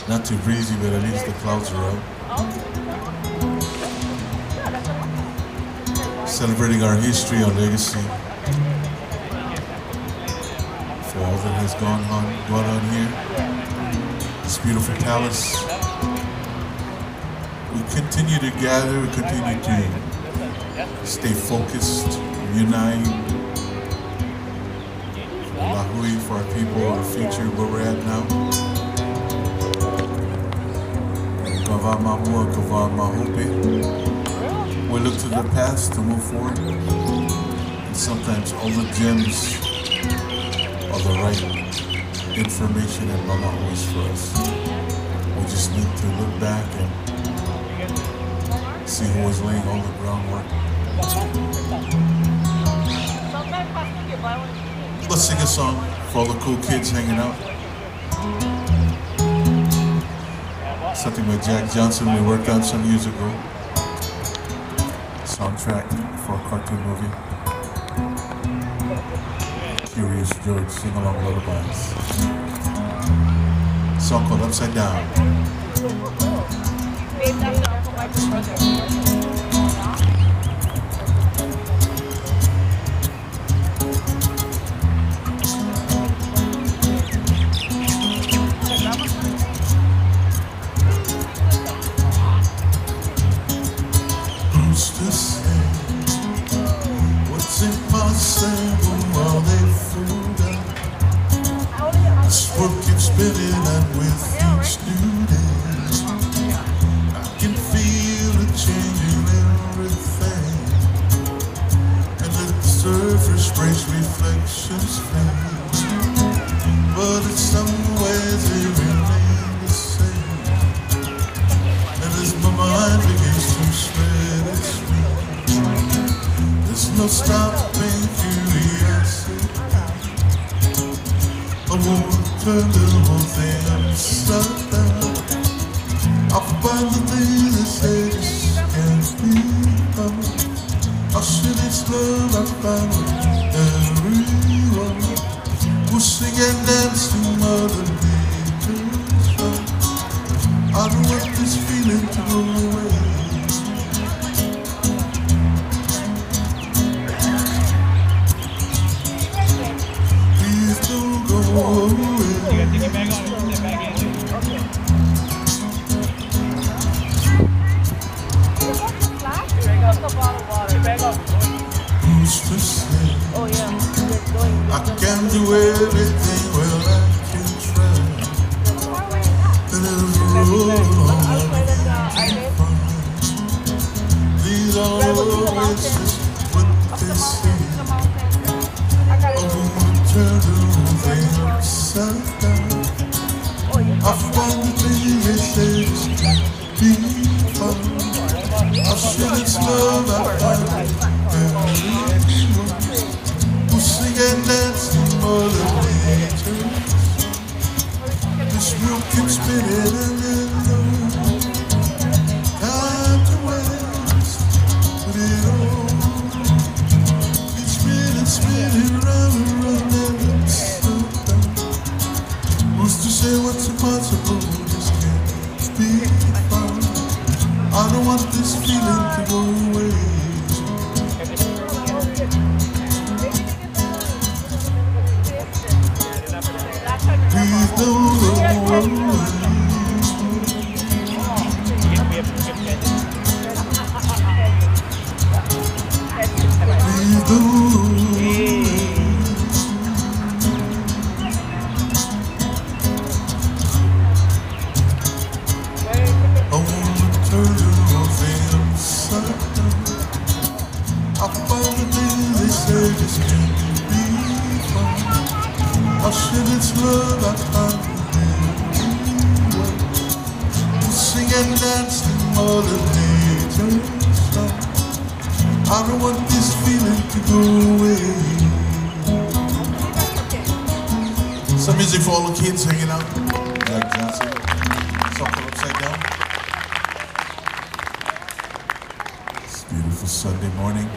Not too breezy, but at least the clouds are out. Celebrating our history, our legacy. For all that has gone on here. This beautiful palace. We continue to gather, we continue to stay focused, unite. Lahui for our people, our future, where we're at now. We look to the past to move forward. And sometimes all the gems are the right information and not always for us. We just need to look back and see who was laying all the groundwork. Let's sing a song for all the cool kids hanging out. Something by Jack Johnson we worked on some years ago. Soundtrack for a cartoon movie. Curious George, sing along lullabies. Song called Upside Down. What's impossible while they fooled us? This world keeps spinning and with each new day I can feel it changing everything. And the surface breaks, reflections fade, but in some ways they remain the same. And as my mind begins to spread its wings, there's no stopping curiosity. I won't turn the whole thing upside down. I'll find the things that say just can't be done. I'll share this love I find with everyone. We'll sing and dance to Mother Nature's song. I don't want this feeling to go away. Who's to say I can do everything, well I can try. And there's a road along everything to find. These are always just what they say. I won't turn the whole thing upside down. I find the things they say just can't be found. I'll share this love I find with everyone. We'll sing and dance to Mother Nature. This world keeps spinning and there's no time to waste. Put it on. It's spinning round and round and upside down. Who's to say what's impossible just can't be found? I don't want this feeling to go away. Please don't go away. Please don't go away. I wanna turn the whole thing upside down. I find the things they say just can't be found. I'll share this love I find with everyone. We'll sing and dance to Mother Nature's song. I don't want this feeling to go away. Some music for all the kids hanging out. Jack Johnson. Song called Upside Down. It's a beautiful Sunday morning.